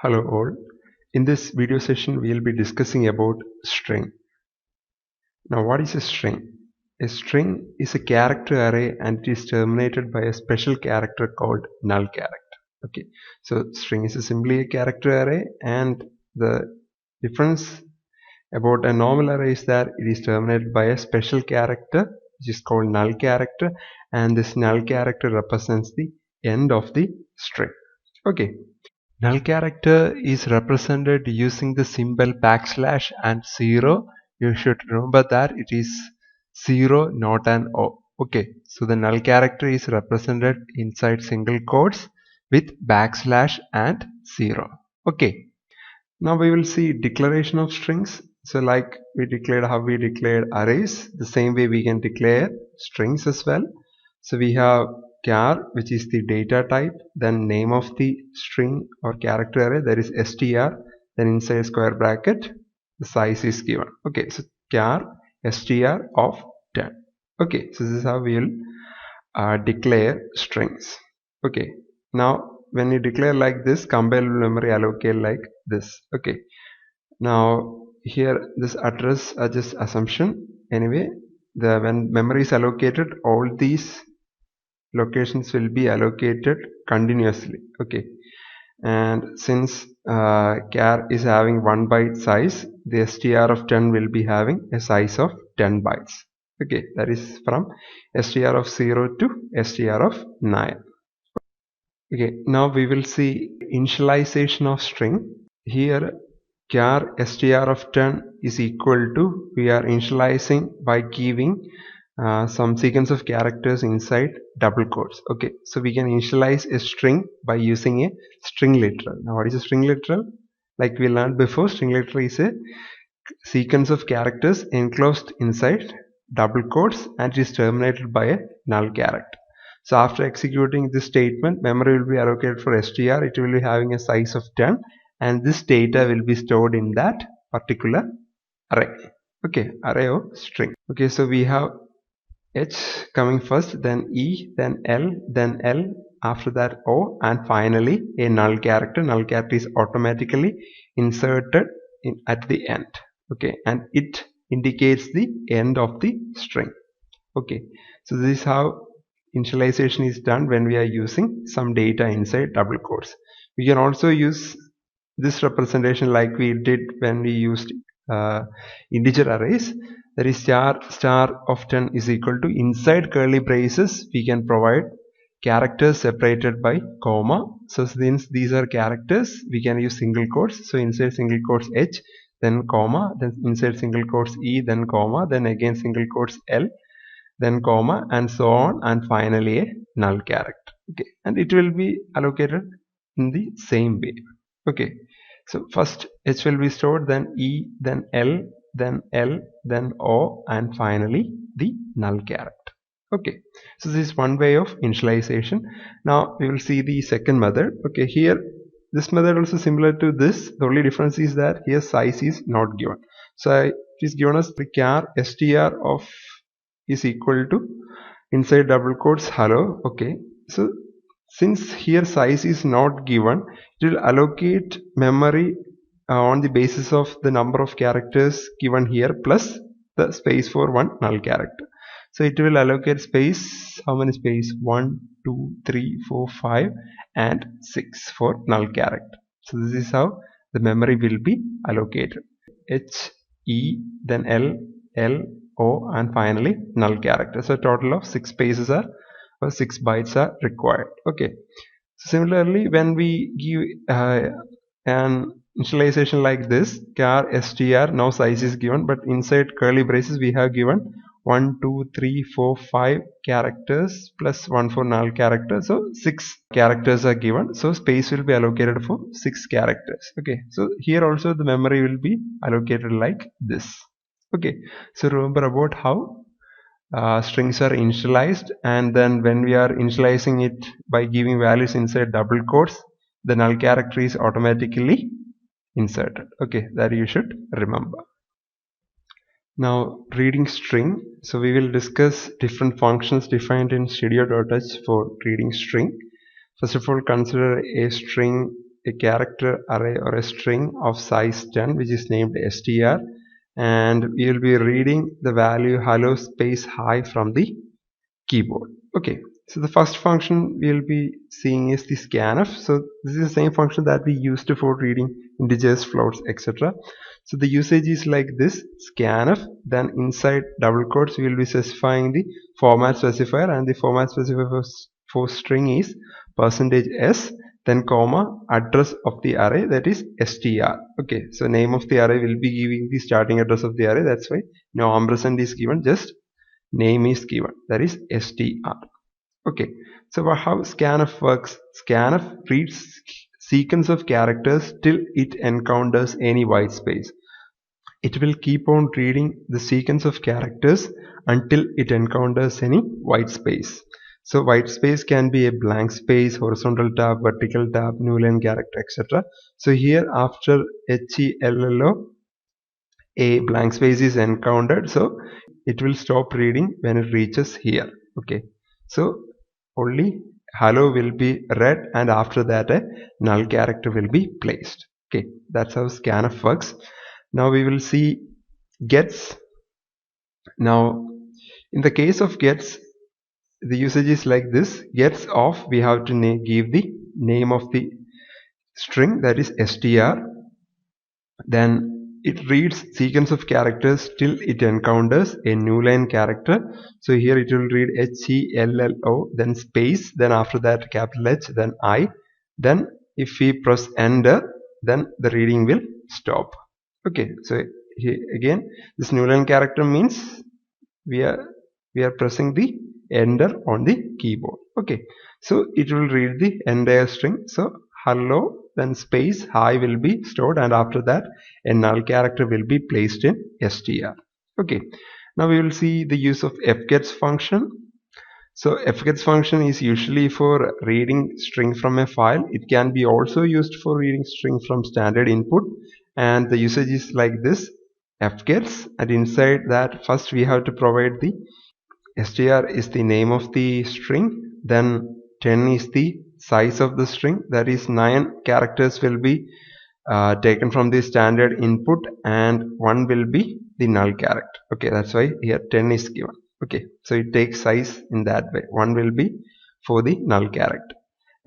Hello all. In this video session we will be discussing about string. Now what is a string? A string is a character array and it is terminated by a special character called null character. Okay, so string is simply a character array, and the difference about a normal array is that it is terminated by a special character which is called null character, and this null character represents the end of the string. Okay. Null character is represented using the symbol backslash and 0. You should remember that it is 0, not an O. Okay, so the null character is represented inside single quotes with backslash and 0. Okay, now we will see declaration of strings. So like we declared how we declared arrays, the same way we can declare strings as well. So we have char, which is the data type, then name of the string or character array, that is str, then inside square bracket the size is given. Okay, so char str of 10. Okay, so this is how we will declare strings. Okay, now when you declare like this, compile memory allocate like this. Okay, now here this address are just assumption. Anyway, when memory is allocated, all these locations will be allocated continuously. Okay, and since char is having 1 byte size, the str of 10 will be having a size of 10 bytes. Okay, that is from str of 0 to str of 9. Okay, now we will see initialization of string. Here char str of 10 is equal to, we are initializing by giving some sequence of characters inside double quotes. Okay, so we can initialize a string by using a string literal. Now what is a string literal? Like we learned before, string literal is a sequence of characters enclosed inside double quotes and it is terminated by a null character. So after executing this statement, memory will be allocated for str. It will be having a size of 10, and this data will be stored in that particular array. Okay, array of string. Okay, so we have H coming first, then E, then L, after that O, and finally a null character. Null character is automatically inserted at the end. Okay, and it indicates the end of the string. Okay, so this is how initialization is done when we are using some data inside double quotes. We can also use this representation like we did when we used integer arrays. That is star of 10 is equal to, inside curly braces we can provide characters separated by comma. So since these are characters, we can use single quotes. So inside single quotes H, then comma, then inside single quotes E, then comma, then again single quotes L, then comma, and so on, and finally a null character. Okay, and it will be allocated in the same way. Okay, so first H will be stored, then E, then L, then O, and finally the null character. Okay, so this is one way of initialization. Now we will see the second method. Okay, here this method also similar to this. The only difference is that here size is not given. So it is given as the char str of is equal to, inside double quotes, hello. Okay, so since here size is not given, it will allocate memory on the basis of the number of characters given here plus the space for one null character. So it will allocate space, how many space? 1, 2, 3, 4, 5 and 6 for null character. So this is how the memory will be allocated. H, E, then L, O, and finally null character. So a total of 6 spaces are, or 6 bytes are required. Okay, so similarly when we give an initialization like this, char str, now size is given, but inside curly braces we have given 1, 2, 3, 4, 5 characters plus 1 for null character. So 6 characters are given, so space will be allocated for 6 characters. Okay, so here also the memory will be allocated like this. Okay, so remember about how strings are initialized, and then when we are initializing it by giving values inside double quotes, the null character is automatically inserted. Okay, that you should remember. Now reading string. So we will discuss different functions defined in studio.h for reading string. First of all, consider a string a character array or a string of size 10 which is named str, and we will be reading the value hello space hi from the keyboard. Okay, so the first function we will be seeing is the scanf. So this is the same function that we used for reading integers, floats, etc. So the usage is like this: scanf, then inside double quotes we will be specifying the format specifier, and the format specifier for string is %s, then comma, address of the array, that is str. Okay, so name of the array will be giving the starting address of the array, that's why no ampersand is given, just name is given, that is str. Okay, so how scanf works? Scanf reads sequence of characters till it encounters any white space. It will keep on reading the sequence of characters until it encounters any white space. So white space can be a blank space, horizontal tab, vertical tab, new line character, etc. So here after HELLO, a blank space is encountered, so it will stop reading when it reaches here. Okay, so only hello will be read, and after that a null character will be placed. Okay, that's how scanf works. Now we will see gets. Now in the case of gets, the usage is like this: gets of, we have to give the name of the string, that is str, then it reads sequence of characters till it encounters a new line character. So here it will read HELLO, then space, then after that capital H, then I, then if we press enter, then the reading will stop. Okay, so here again this new line character means we are pressing the enter on the keyboard. Okay, so it will read the entire string. So hello, then space hi will be stored, and after that a null character will be placed in str. Okay, now we will see the use of fgets function. So fgets function is usually for reading string from a file. It can be also used for reading string from standard input, and the usage is like this: fgets, and inside that first we have to provide the str is the name of the string, then 10 is the size of the string, that is 9 characters will be taken from the standard input, and 1 will be the null character. Okay, that's why here 10 is given. Okay, so it takes size in that way. 1 will be for the null character,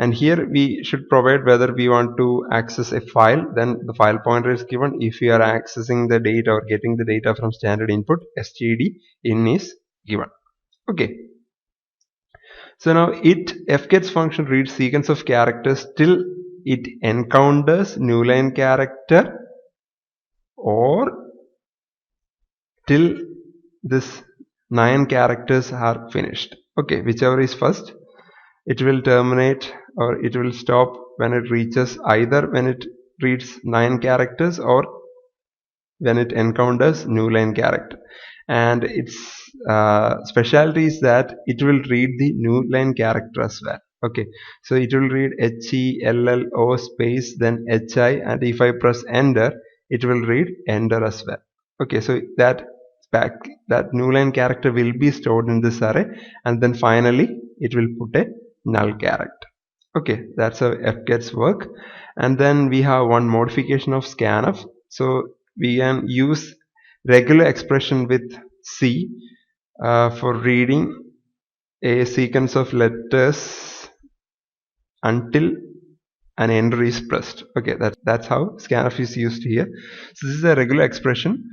and here we should provide whether we want to access a file, then the file pointer is given. If we are accessing the data or getting the data from standard input, std in is given. Okay, so now fgets function reads sequence of characters till it encounters new line character, or till this 9 characters are finished. Okay, whichever is first, it will terminate or it will stop when it reaches, either when it reads 9 characters or when it encounters new line character. And its specialty is that it will read the new line character as well. Okay, so it will read HELLO space, then HI, and if I press enter, it will read enter as well. Okay, so that new line character will be stored in this array, and then finally it will put a null character. Okay, that's how fgets work. And then we have one modification of scanf. So we can use regular expression with C for reading a sequence of letters until an enter is pressed. Okay, that's how scanf is used here. So this is a regular expression.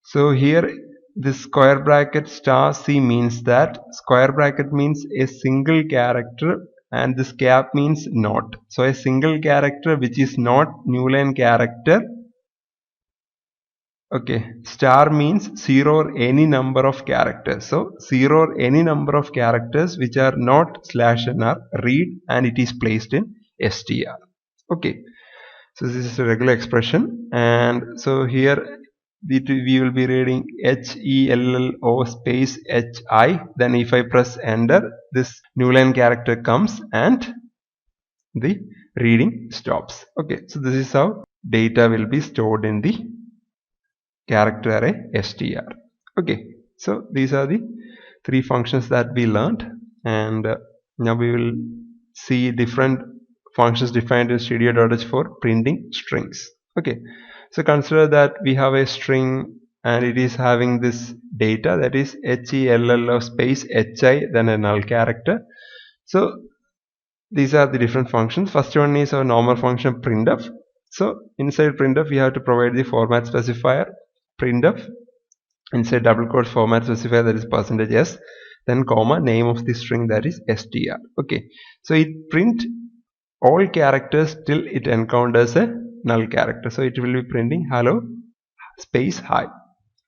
So here this square bracket star C means that square bracket means a single character, and this cap means not. So a single character which is not new line character. Okay, star means 0 or any number of characters. So 0 or any number of characters which are not /n are read, and it is placed in str. Okay, so this is a regular expression, and so here we will be reading HELLO space HI, then if I press enter, this new line character comes and the reading stops. Okay, so this is how data will be stored in the character array str. Okay, so these are the 3 functions that we learned, and now we will see different functions defined in studio.h for printing strings. Okay, so consider that we have a string and it is having this data, that is HELL space HI then a null character. So these are the different functions. First one is our normal function printf. So inside printf we have to provide the format specifier printf, inside double quotes format specifier, that is %s, then comma name of the string, that is str. Okay, so it print all characters till it encounters a null character. So it will be printing hello space hi.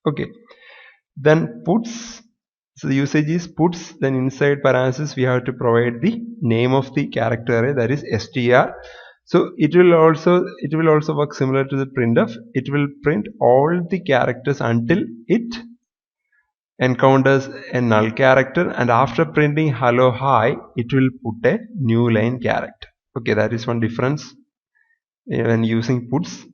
Okay, then puts, so the usage is puts, then inside parenthesis we have to provide the name of the character array, that is str. So it will also work similar to the printf. It will print all the characters until it encounters a null character, and after printing hello hi it will put a new line character. Okay, that is one difference when using puts.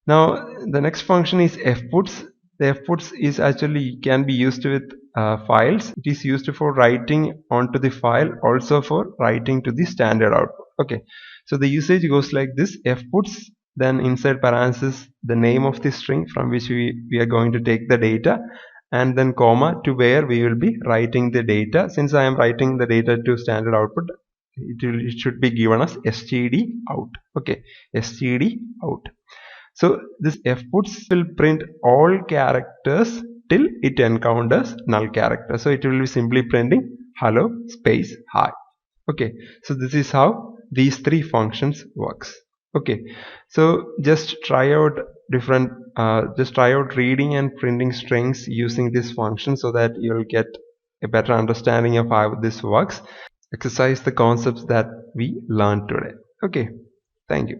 Now the next function is fputs. The fputs is actually can be used with files. It is used for writing onto the file, also for writing to the standard output. Okay, so the usage goes like this: fputs, then inside parenthesis the name of the string from which we are going to take the data, and then comma to where we will be writing the data. Since I am writing the data to standard output, it should be given as std out. Okay, std out. So this fputs will print all characters till it encounters null character. So it will be simply printing hello space hi. Okay, so this is how these three functions works. Okay, so just try out reading and printing strings using this function so that you'll get a better understanding of how this works. Exercise the concepts that we learned today. Okay, thank you.